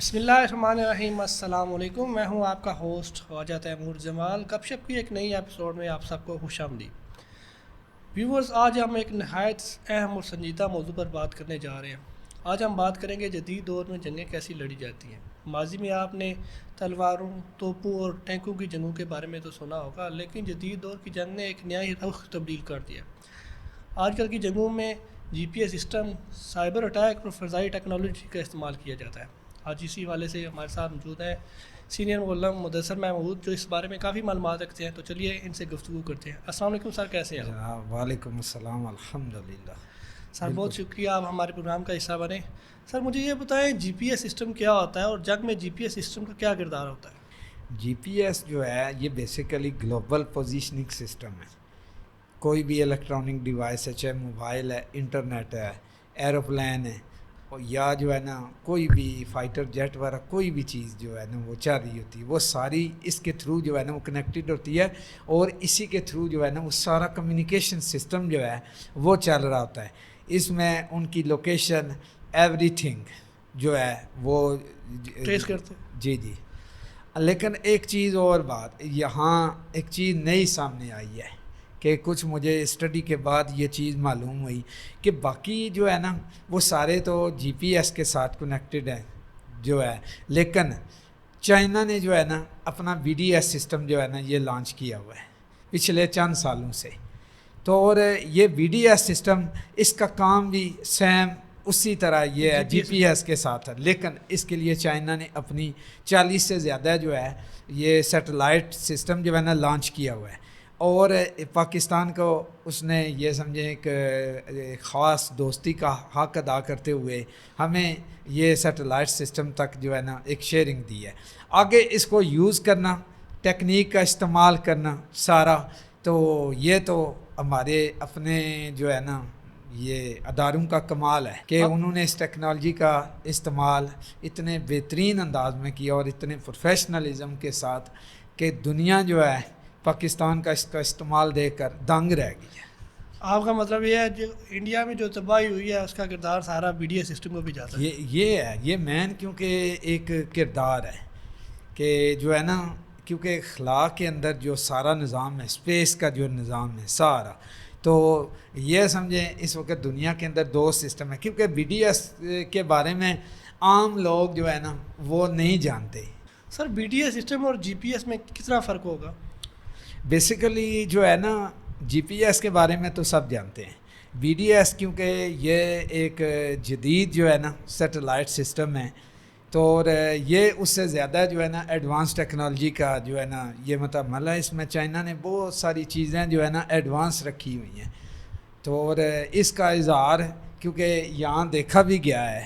بسم اللہ الرحمن الرحیم، السلام علیکم۔ میں ہوں آپ کا ہوسٹ خواجہ تیمور جمال۔ گپ شپ کی ایک نئی ایپیسوڈ میں آپ سب کو خوش آمدید۔ ویورز، آج ہم ایک نہایت اہم اور سنجیدہ موضوع پر بات کرنے جا رہے ہیں۔ آج ہم بات کریں گے جدید دور میں جنگیں کیسی لڑی جاتی ہیں۔ ماضی میں آپ نے تلواروں، توپوں اور ٹینکوں کی جنگوں کے بارے میں تو سنا ہوگا، لیکن جدید دور کی جنگ نے ایک نیا ہی رخ تبدیل کر دیا۔ آج کل کی جنگوں میں G P S system, cyber attack اور فضائی ٹیکنالوجی کا استعمال کیا جاتا ہے۔ آج اسی حوالے سے ہمارے ساتھ موجود ہیں سینئر معلم مدثر محمود، جو اس بارے میں کافی معلومات رکھتے ہیں۔ تو چلیے ان سے گفتگو کرتے ہیں۔ السلام علیکم سر، کیسے ہیں آپ؟ جناب وعلیکم السلام، الحمدللہ۔ سر بہت شکریہ، آپ ہمارے پروگرام کا حصہ بنیں۔ سر مجھے یہ بتائیں، جی پی ایس سسٹم کیا ہوتا ہے اور جنگ میں جی پی ایس سسٹم کا کیا کردار ہوتا ہے؟ جی پی ایس جو ہے یہ بیسیکلی گلوبل پوزیشننگ سسٹم ہے۔ کوئی بھی الیکٹرانک ڈیوائس ہے، چاہے موبائل ہے، انٹرنیٹ ہے، ایروپلین ہے، یا جو ہے نا کوئی بھی فائٹر جیٹ وغیرہ کوئی بھی چیز جو ہے نا وہ چل رہی ہوتی ہے، وہ ساری اس کے تھرو جو ہے نا وہ کنیکٹڈ ہوتی ہے، اور اسی کے تھرو جو ہے نا وہ سارا کمیونیکیشن سسٹم جو ہے وہ چل رہا ہوتا ہے۔ اس میں ان کی لوکیشن ایوری تھنگ جو ہے وہ ٹریس کرتے ہیں۔ جی جی۔ لیکن ایک چیز اور بات یہاں ایک چیز نئی سامنے آئی ہے کہ کچھ مجھے اسٹڈی کے بعد یہ چیز معلوم ہوئی کہ باقی جو ہے نا وہ سارے تو جی پی ایس کے ساتھ کنیکٹڈ ہیں جو ہے، لیکن چائنا نے جو ہے نا اپنا وی ڈی ایس سسٹم جو ہے نا یہ لانچ کیا ہوا ہے پچھلے چند سالوں سے۔ تو اور یہ وی ڈی ایس سسٹم اس کا کام بھی سیم اسی طرح یہ ہے جی پی ایس کے ساتھ ہے، لیکن اس کے لیے چائنا نے اپنی 40 سے زیادہ جو ہے یہ سیٹلائٹ سسٹم جو ہے نا لانچ کیا ہوا ہے، اور پاکستان کو اس نے یہ سمجھیں ایک خاص دوستی کا حق ادا کرتے ہوئے ہمیں یہ سیٹلائٹ سسٹم تک جو ہے نا ایک شیئرنگ دی ہے۔ آگے اس کو یوز کرنا، ٹیکنیک کا استعمال کرنا سارا، تو یہ تو ہمارے اپنے جو ہے نا یہ اداروں کا کمال ہے کہ انہوں نے اس ٹیکنالوجی کا استعمال اتنے بہترین انداز میں کیا اور اتنے پروفیشنلزم کے ساتھ کہ دنیا جو ہے پاکستان کا اس کا استعمال دیکھ کر دنگ رہ گئی ہے۔ آپ کا مطلب یہ ہے جو انڈیا میں جو تباہی ہوئی ہے اس کا کردار سارا بی ڈی ایس سسٹم کو بھی جاتا ہے؟ یہ ہے، یہ مین کیونکہ ایک کردار ہے کہ جو ہے نا کیونکہ خلا کے اندر جو سارا نظام ہے، اسپیس کا جو نظام ہے سارا، تو یہ سمجھیں اس وقت دنیا کے اندر دو سسٹم ہے، کیونکہ بی ڈی ایس کے بارے میں عام لوگ جو ہے نا وہ نہیں جانتے۔ سر بی ڈی ایس سسٹم اور جی پی ایس میں کتنا فرق ہوگا؟ بیسیکلی جو ہے نا جی پی ایس کے بارے میں تو سب جانتے ہیں، بی ڈی ایس کیونکہ یہ ایک جدید جو ہے نا سیٹلائٹ سسٹم ہے، تو اور یہ اس سے زیادہ جو ہے نا ایڈوانس ٹیکنالوجی کا جو ہے نا یہ متعمل ہے۔ اس میں چائنا نے بہت ساری چیزیں جو ہے نا ایڈوانس رکھی ہوئی ہیں، تو اور اس کا اظہار کیونکہ یہاں دیکھا بھی گیا ہے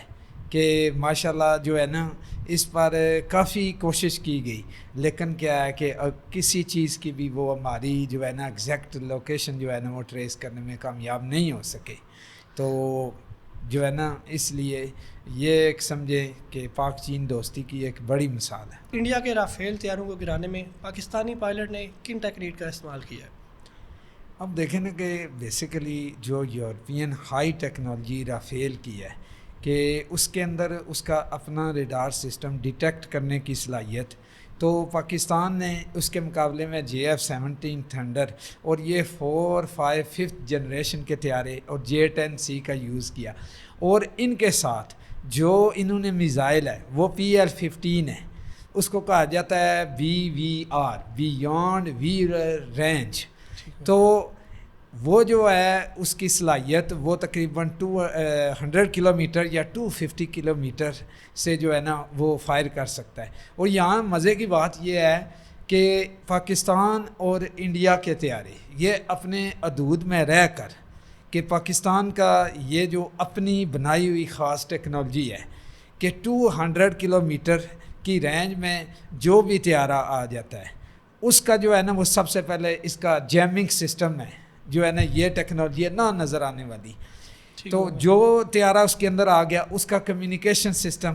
کہ ماشاءاللہ جو ہے نا اس پر کافی کوشش کی گئی، لیکن کیا ہے کہ کسی چیز کی بھی وہ ہماری جو ہے نا ایگزیکٹ لوکیشن جو ہے نا وہ ٹریس کرنے میں کامیاب نہیں ہو سکے، تو جو ہے نا اس لیے یہ ایک سمجھے کہ پاک چین دوستی کی ایک بڑی مثال ہے۔ انڈیا کے رافیل طیاروں کو گرانے میں پاکستانی پائلٹ نے کن ٹیکنیک کا استعمال کیا ہے؟ اب دیکھیں نا کہ بیسیکلی جو یورپین ہائی ٹیکنالوجی رافیل کی ہے کہ اس کے اندر اس کا اپنا ریڈار سسٹم ڈیٹیکٹ کرنے کی صلاحیت، تو پاکستان نے اس کے مقابلے میں JF-17 تھنڈر اور یہ 4، 5، 5th جنریشن کے طیارے اور J-10C کا یوز کیا، اور ان کے ساتھ جو انہوں نے میزائل ہے وہ PL-15 ہے، اس کو کہا جاتا ہے BVR، بیونڈ وی رینج، تو وہ جو ہے اس کی صلاحیت وہ تقریباً 200 کلومیٹر یا 250 کلومیٹر سے جو ہے نا وہ فائر کر سکتا ہے۔ اور یہاں مزے کی بات یہ ہے کہ پاکستان اور انڈیا کے طیارے یہ اپنے حدود میں رہ کر کہ پاکستان کا یہ جو اپنی بنائی ہوئی خاص ٹیکنالوجی ہے کہ 200 کلومیٹر کی رینج میں جو بھی طیارہ آ جاتا ہے اس کا جو ہے نا وہ سب سے پہلے اس کا جیمنگ سسٹم ہے جو ہے نا یہ ٹیکنالوجی ہے نہ نظر آنے والی، تو جو طیارہ اس کے اندر آ گیا اس کا کمیونیکیشن سسٹم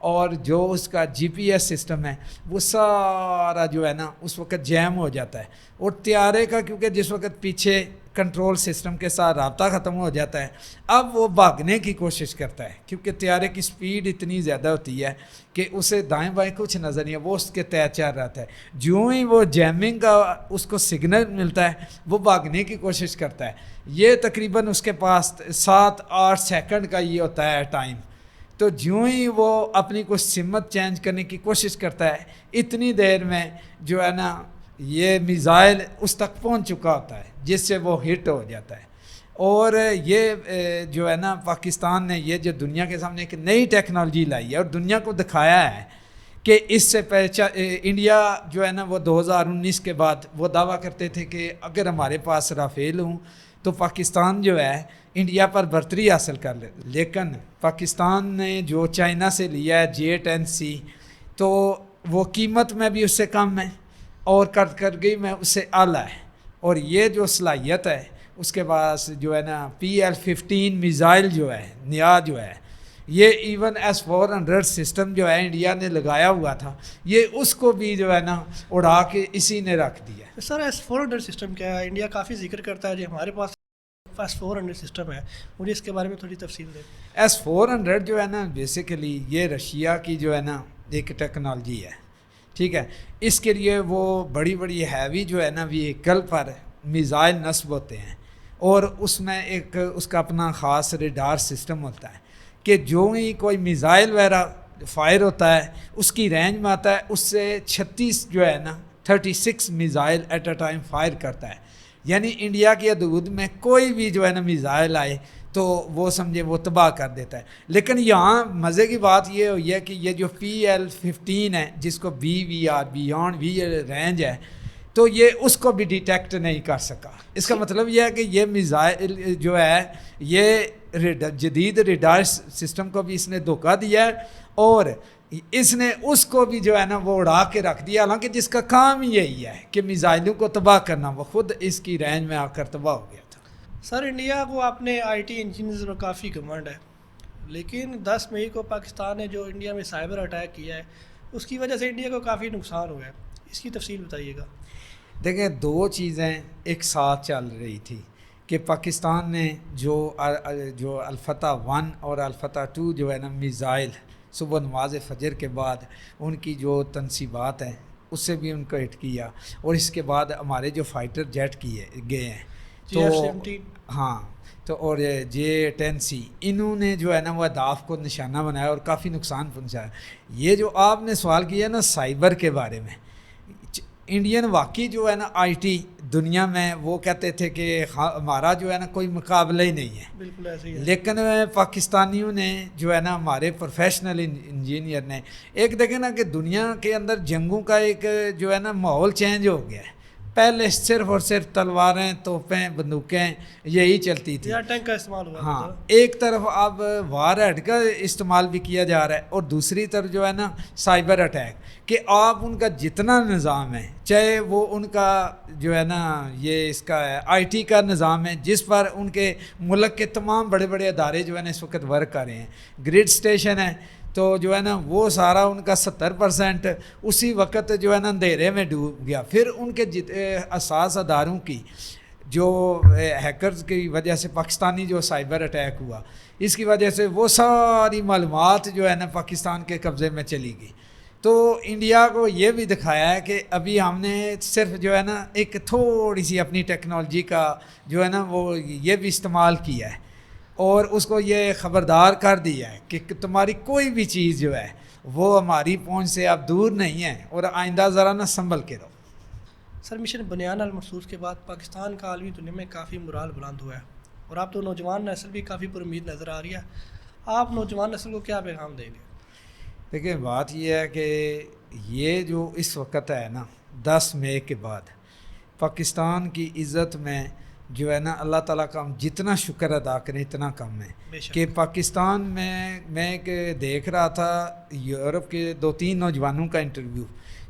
اور جو اس کا جی پی ایس سسٹم ہے وہ سارا جو ہے نا اس وقت جیم ہو جاتا ہے، اور طیارے کا کیونکہ جس وقت پیچھے کنٹرول سسٹم کے ساتھ رابطہ ختم ہو جاتا ہے. اب وہ بھاگنے کی کوشش کرتا ہے کیونکہ طیارے کی سپیڈ اتنی زیادہ ہوتی ہے کہ اسے دائیں بائیں کچھ نظر نہیں ہے, وہ اس کے تحت چل رہتا ہے. جو ہی وہ جیمنگ کا اس کو سگنل ملتا ہے وہ بھاگنے کی کوشش کرتا ہے. یہ تقریباً اس کے پاس 7-8 سیکنڈ کا یہ ہوتا ہے ٹائم. تو جو ہی وہ اپنی کوئی سمت چینج کرنے کی کوشش کرتا ہے اتنی دیر میں جو ہے نا یہ میزائل اس تک پہنچ چکا ہوتا ہے جس سے وہ ہٹ ہو جاتا ہے. اور یہ جو ہے نا پاکستان نے یہ جو دنیا کے سامنے ایک نئی ٹیکنالوجی لائی ہے اور دنیا کو دکھایا ہے کہ اس سے انڈیا جو ہے نا وہ 2019 کے بعد وہ دعویٰ کرتے تھے کہ اگر ہمارے پاس رافیل ہوں تو پاکستان جو ہے انڈیا پر برتری حاصل کر لے. لیکن پاکستان نے جو چائنا سے لیا ہے J-10C تو وہ قیمت میں بھی اس سے کم ہے اور کارکردگی میں اس سے اعلیٰ ہے. اور یہ جو صلاحیت ہے اس کے پاس جو ہے نا PL-15 میزائل جو ہے نیا جو ہے یہ ایون S-400 سسٹم جو ہے انڈیا نے لگایا ہوا تھا یہ اس کو بھی جو ہے نا اڑا کے اسی نے رکھ دیا. سر S-400 سسٹم کیا ہے؟ انڈیا کافی ذکر کرتا ہے جو ہمارے پاس S-400 سسٹم ہے, مجھے اس کے بارے میں تھوڑی تفصیل دیں. S-400 جو ہے نا بیسیکلی یہ رشیا کی جو ہے نا ایک ٹیکنالوجی ہے, ٹھیک ہے. اس کے لیے وہ بڑی بڑی ہیوی جو ہے نا وہیکل پر میزائل نصب ہوتے ہیں اور اس میں ایک اس کا اپنا خاص ریڈار سسٹم ہوتا ہے کہ جو ہی کوئی میزائل وغیرہ فائر ہوتا ہے اس کی رینج میں آتا ہے اس سے 36 جو ہے نا 36 missile at a time fire کرتا ہے. یعنی انڈیا کی حدود میں کوئی بھی جو ہے نا میزائل آئے تو وہ سمجھے وہ تباہ کر دیتا ہے. لیکن یہاں مزے کی بات یہ ہوئی ہے کہ یہ جو PL-15 ہے جس کو BVR بیانڈ وی رینج ہے تو یہ اس کو بھی ڈیٹیکٹ نہیں کر سکا. اس کا مطلب یہ ہے کہ یہ میزائل جو ہے یہ جدید ریڈار سسٹم کو بھی اس نے دھوکہ دیا ہے اور اس نے اس کو بھی جو ہے نا وہ اڑا کے رکھ دیا, حالانکہ جس کا کام یہی ہے کہ میزائلوں کو تباہ کرنا, وہ خود اس کی رینج میں آ کر تباہ ہو گیا تھا. سر انڈیا کو اپنے IT انجینئرز میں کافی گھمنڈ ہے, لیکن 10 مئی کو پاکستان نے جو انڈیا میں سائبر اٹیک کیا ہے اس کی وجہ سے انڈیا کو کافی نقصان ہوا ہے, اس کی تفصیل بتائیے گا. دیکھیں دو چیزیں ایک ساتھ چل رہی تھی کہ پاکستان نے جو الفتح 1 اور الفتح 2 جو ہے نا میزائل صبح نماز فجر کے بعد ان کی جو تنصیبات ہیں اس سے بھی ان کو ہٹ کیا اور اس کے بعد ہمارے جو فائٹر جیٹ کیے گئے ہیں تو ہاں تو اور J-10C انہوں نے جو ہے نا وہ اہداف کو نشانہ بنایا اور کافی نقصان پہنچایا. یہ جو آپ نے سوال کیا نا سائبر کے بارے میں, انڈین واقعی جو ہے نا IT دنیا میں وہ کہتے تھے کہ ہمارا جو ہے نا کوئی مقابلہ ہی نہیں ہے. بالکل ایسے ہی ہے. لیکن پاکستانیوں نے جو ہے نا ہمارے پروفیشنل انجینئر نے ایک دیکھیں نا کہ دنیا کے اندر جنگوں کا ایک جو ہے نا ماحول چینج ہو گیا ہے. پہلے صرف اور صرف تلواریں توپیں بندوقیں یہی چلتی تھی, ٹینک کا استعمال ہوا. ہاں ایک طرف اب وار ہیڈ کا استعمال بھی کیا جا رہا ہے اور دوسری طرف جو ہے نا سائبر اٹیک کہ آپ ان کا جتنا نظام ہے چاہے وہ ان کا جو ہے نا یہ اس کا IT کا نظام ہے جس پر ان کے ملک کے تمام بڑے بڑے ادارے جو ہے نا اس وقت ورک کر رہے ہیں, گریڈ اسٹیشن ہے تو جو ہے نا وہ سارا ان کا 70% اسی وقت جو ہے نا اندھیرے میں ڈوب گیا. پھر ان کے اساس اداروں کی جو ہیکرز کی وجہ سے پاکستانی جو سائبر اٹیک ہوا اس کی وجہ سے وہ ساری معلومات جو ہے نا پاکستان کے قبضے میں چلی گئی. تو انڈیا کو یہ بھی دکھایا ہے کہ ابھی ہم نے صرف جو ہے نا ایک تھوڑی سی اپنی ٹیکنالوجی کا جو ہے نا وہ یہ بھی استعمال کیا ہے اور اس کو یہ خبردار کر دیا ہے کہ تمہاری کوئی بھی چیز جو ہے وہ ہماری پہنچ سے اب دور نہیں ہے اور آئندہ ذرا نہ سنبھل کے رہو. سر مشن بنیان المرصوص کے بعد پاکستان کا عالمی دنیا میں کافی مرال بلند ہوا ہے اور آپ تو نوجوان نسل بھی کافی پر امید نظر آ رہی ہے, آپ نوجوان نسل کو کیا پیغام دیں گے؟ دیکھیں بات یہ ہے کہ یہ جو اس وقت ہے نا 10 مئی کے بعد پاکستان کی عزت میں جو ہے نا اللہ تعالیٰ کا ہم جتنا شکر ادا کریں اتنا کم ہے کہ پاکستان میں دیکھ رہا تھا یورپ کے 2-3 نوجوانوں کا انٹرویو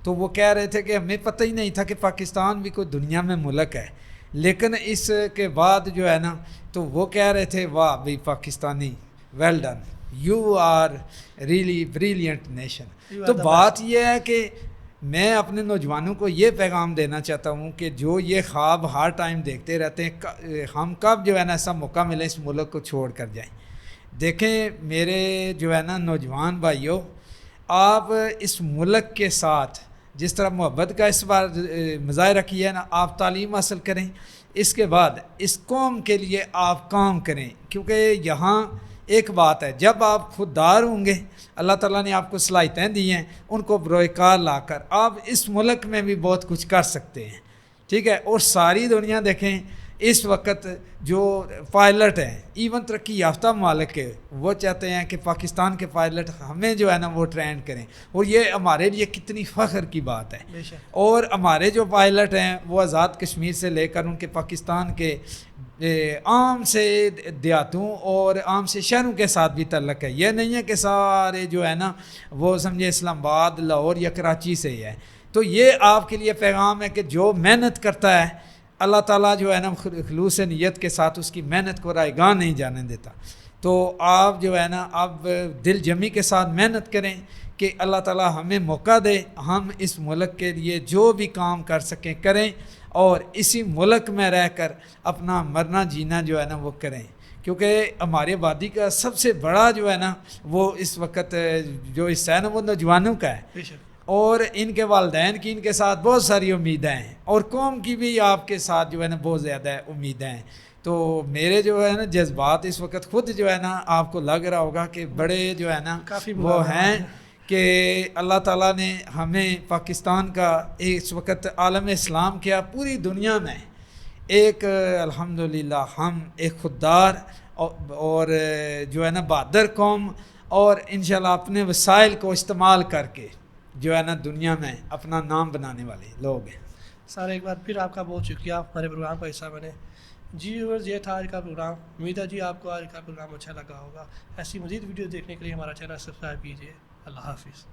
تو وہ کہہ رہے تھے کہ ہمیں پتہ ہی نہیں تھا کہ پاکستان بھی کوئی دنیا میں ملک ہے, لیکن اس کے بعد جو ہے نا تو وہ کہہ رہے تھے واہ بھائی Pakistani well done, you are really brilliant nation. تو بات یہ ہے کہ میں اپنے نوجوانوں کو یہ پیغام دینا چاہتا ہوں کہ جو یہ خواب ہر ٹائم دیکھتے رہتے ہیں ہم کب جو ہے نا ایسا موقع ملے اس ملک کو چھوڑ کر جائیں. دیکھیں میرے جو ہے نا نوجوان بھائیوں، آپ اس ملک کے ساتھ جس طرح محبت کا اس بار مظاہرہ کیا ہے نا، آپ تعلیم حاصل کریں، اس کے بعد اس قوم کے لیے آپ کام کریں. کیونکہ یہاں ایک بات ہے، جب آپ خوددار ہوں گے، اللہ تعالیٰ نے آپ کو صلاحیتیں دی ہیں، ان کو بروئے کار لا کر آپ اس ملک میں بھی بہت کچھ کر سکتے ہیں. ٹھیک ہے. اور ساری دنیا دیکھیں اس وقت جو پائلٹ ہیں، ایون ترقی یافتہ ممالک کے، وہ چاہتے ہیں کہ پاکستان کے پائلٹ ہمیں جو ہے نا وہ ٹرین کریں، اور یہ ہمارے لیے کتنی فخر کی بات ہے. اور ہمارے جو پائلٹ ہیں وہ آزاد کشمیر سے لے کر ان کے پاکستان کے عام سے دیہاتوں اور عام سے شہروں کے ساتھ بھی تعلق ہے. یہ نہیں ہے کہ سارے جو ہے نا وہ سمجھے اسلام آباد، لاہور یا کراچی سے ہی ہے. تو یہ آپ کے لیے پیغام ہے کہ جو محنت کرتا ہے اللہ تعالیٰ جو ہے نا خلوص نیت کے ساتھ اس کی محنت کو رائے گاہ نہیں جانے دیتا. تو آپ جو ہے نا اب دل جمی کے ساتھ محنت کریں کہ اللہ تعالیٰ ہمیں موقع دے، ہم اس ملک کے لیے جو بھی کام کر سکیں کریں، اور اسی ملک میں رہ کر اپنا مرنا جینا جو ہے نا وہ کریں. کیونکہ ہمارے آبادی کا سب سے بڑا جو ہے نا وہ اس وقت جو حصہ ہے نا وہ نوجوانوں کا ہے، اور ان کے والدین کی ان کے ساتھ بہت ساری امیدیں ہیں، اور قوم کی بھی آپ کے ساتھ جو ہے نا بہت زیادہ امیدیں ہیں. تو میرے جو ہے نا جذبات اس وقت خود جو ہے نا آپ کو لگ رہا ہوگا کہ بڑے جو ہے نا وہ ہیں کہ اللہ تعالیٰ نے ہمیں پاکستان کا اس وقت عالم اسلام کیا پوری دنیا میں ایک الحمدللہ ہم ایک خوددار اور جو ہے نا بہادر قوم، اور انشاءاللہ اپنے وسائل کو استعمال کر کے جو ہے نا دنیا میں اپنا نام بنانے والے لوگ ہیں. سر ایک بار پھر آپ کا بہت شکریہ ہمارے پروگرام کا حصہ بنے. جی ویورز، یہ تھا آج کا پروگرام. امید ہے جی آپ کو آج کا پروگرام اچھا لگا ہوگا. ایسی مزید ویڈیو دیکھنے کے لیے ہمارا چینل سبسکرائب کیجیے. اللہ حافظ.